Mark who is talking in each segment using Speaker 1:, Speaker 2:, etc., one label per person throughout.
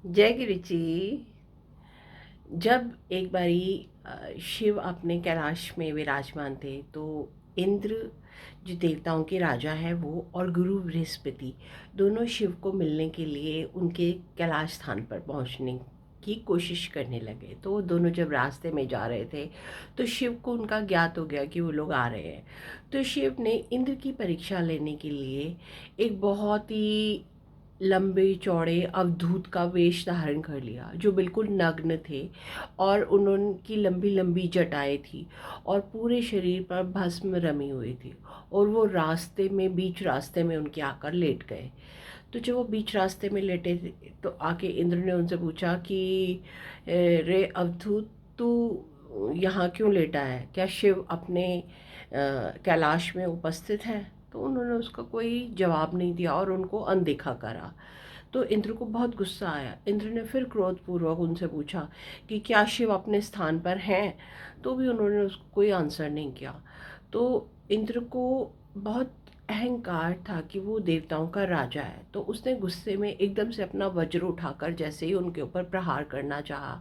Speaker 1: जय गुरु जी। जब एक बारी शिव अपने कैलाश में विराजमान थे तो इंद्र जो देवताओं के राजा हैं वो और गुरु बृहस्पति दोनों शिव को मिलने के लिए उनके कैलाश स्थान पर पहुंचने की कोशिश करने लगे। तो वो दोनों जब रास्ते में जा रहे थे तो शिव को उनका ज्ञात हो गया कि वो लोग आ रहे हैं। तो शिव ने इंद्र की परीक्षा लेने के लिए एक बहुत ही लंबे चौड़े अवधूत का वेश धारण कर लिया, जो बिल्कुल नग्न थे और उनकी लंबी लंबी जटाएं थी और पूरे शरीर पर भस्म रमी हुई थी। और वो रास्ते में बीच रास्ते में उनके आकर लेट गए। तो जब वो बीच रास्ते में लेटे थे तो आके इंद्र ने उनसे पूछा कि रे अवधूत, तू यहाँ क्यों लेटा है? क्या शिव अपने कैलाश में उपस्थित है? तो उन्होंने उसका कोई जवाब नहीं दिया और उनको अनदेखा करा। तो इंद्र को बहुत गुस्सा आया। इंद्र ने फिर क्रोधपूर्वक उनसे पूछा कि क्या शिव अपने स्थान पर हैं? तो भी उन्होंने उसको कोई आंसर नहीं किया। तो इंद्र को बहुत अहंकार था कि वो देवताओं का राजा है, तो उसने गुस्से में एकदम से अपना वज्र उठाकर जैसे ही उनके ऊपर प्रहार करना चाहा,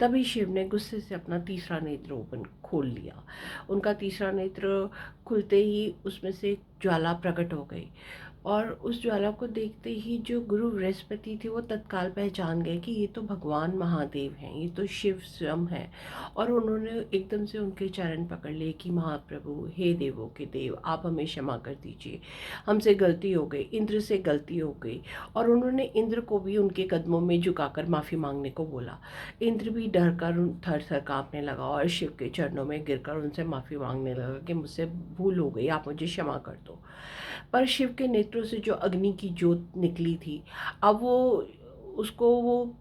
Speaker 1: तभी शिव ने गुस्से से अपना तीसरा नेत्र ओपन खोल लिया। उनका तीसरा नेत्र खुलते ही उसमें से ज्वाला प्रकट हो गई और उस ज्वाला को देखते ही जो गुरु बृहस्पति थे वो तत्काल पहचान गए कि ये तो भगवान महादेव हैं, ये तो शिव स्वयं हैं। और उन्होंने एकदम से उनके चरण पकड़ लिए कि महाप्रभु, हे देवों के देव, आप हमें क्षमा कर दीजिए, हमसे गलती हो गई, इंद्र से गलती हो गई। और उन्होंने इंद्र को भी उनके कदमों में झुकाकर माफ़ी मांगने को बोला। इंद्र भी डर कर थर थर काँपने लगा और शिव के चरणों में गिरकर उनसे माफ़ी मांगने लगा कि मुझसे भूल हो गई, आप मुझे क्षमा कर दो। पर शिव के नेत्रों से जो अग्नि की ज्योत निकली थी, अब वो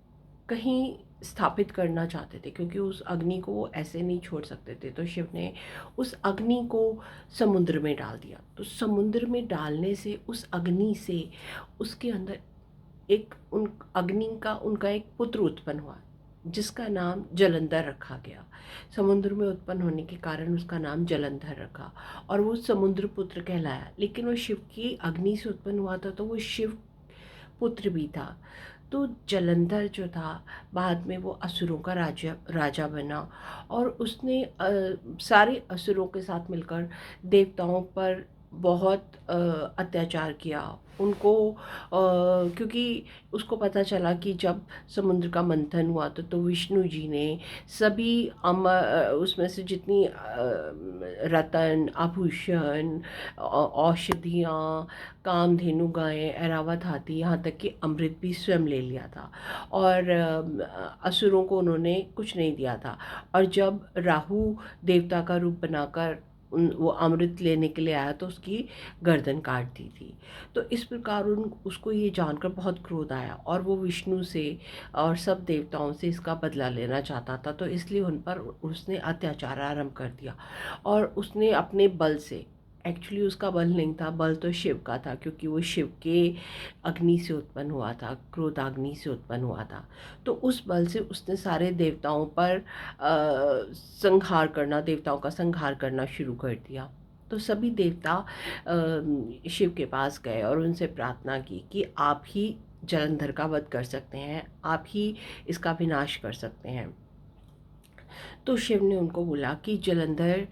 Speaker 1: कहीं स्थापित करना चाहते थे, क्योंकि उस अग्नि को वो ऐसे नहीं छोड़ सकते थे। तो शिव ने उस अग्नि को समुद्र में डाल दिया। तो समुद्र में डालने से उस अग्नि से उसके अंदर एक उन अग्नि का उनका एक पुत्र उत्पन्न हुआ, जिसका नाम जलंधर रखा गया। समुद्र में उत्पन्न होने के कारण उसका नाम जलंधर रखा और वो समुद्र पुत्र कहलाया। लेकिन वो शिव की अग्नि से उत्पन्न हुआ था तो वो शिव पुत्र भी था। तो जलंधर जो था, बाद में वो असुरों का राजा राजा बना और उसने सारे असुरों के साथ मिलकर देवताओं पर बहुत अत्याचार किया उनको। क्योंकि उसको पता चला कि जब समुद्र का मंथन हुआ तो विष्णु जी ने सभी उसमें से जितनी रतन, आभूषण, औषधियाँ, कामधेनु गायें, ऐरावत हाथी, यहाँ तक कि अमृत भी स्वयं ले लिया था। और असुरों को उन्होंने कुछ नहीं दिया था। और जब राहु देवता का रूप बनाकर वो अमृत लेने के लिए आया तो उसकी गर्दन काट दी थी। तो इस प्रकार उसको ये जानकर बहुत क्रोध आया और वो विष्णु से और सब देवताओं से इसका बदला लेना चाहता था। तो इसलिए उन पर उसने अत्याचार आरंभ कर दिया और उसने अपने बल से, एक्चुअली उसका बल नहीं था, बल तो शिव का था, क्योंकि वो शिव के अग्नि से उत्पन्न हुआ था, क्रोधाग्नि से उत्पन्न हुआ था। तो उस बल से उसने सारे देवताओं पर देवताओं का संहार करना शुरू कर दिया। तो सभी देवता शिव के पास गए और उनसे प्रार्थना की कि आप ही जलंधर का वध कर सकते हैं, आप ही इसका विनाश कर सकते हैं। तो शिव ने उनको बोला कि जलंधर,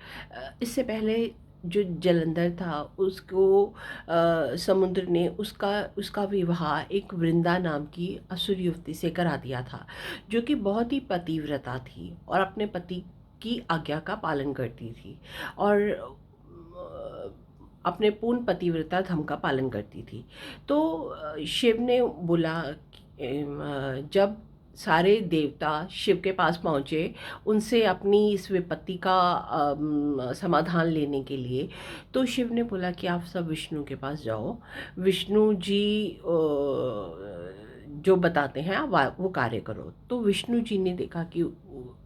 Speaker 1: इससे पहले जो जलंधर था उसको समुद्र ने उसका उसका विवाह एक वृंदा नाम की असुर युवती से करा दिया था, जो कि बहुत ही पतिव्रता थी और अपने पति की आज्ञा का पालन करती थी और अपने पूर्ण पतिव्रता धर्म का पालन करती थी। तो शिव ने बोला जब सारे देवता शिव के पास पहुँचे उनसे अपनी इस विपत्ति का समाधान लेने के लिए, तो शिव ने बोला कि आप सब विष्णु के पास जाओ, विष्णु जी जो बताते हैं आप वो कार्य करो। तो विष्णु जी ने देखा कि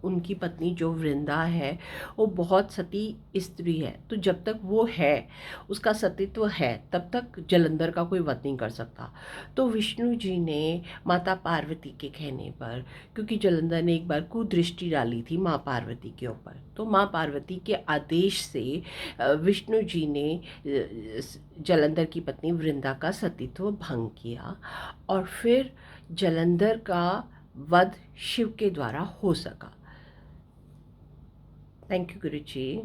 Speaker 1: उनकी पत्नी जो वृंदा है वो बहुत सती स्त्री है, तो जब तक वो है, उसका सतीत्व है, तब तक जलंधर का कोई वध नहीं कर सकता। तो विष्णु जी ने माता पार्वती के कहने पर, क्योंकि जलंधर ने एक बार कुदृष्टि डाली थी माँ पार्वती के ऊपर, तो माँ पार्वती के आदेश से विष्णु जी ने जलंधर की पत्नी वृंदा का सतीत्व भंग किया और फिर जलंधर का वध शिव के द्वारा हो सका। Thank you Guru ji.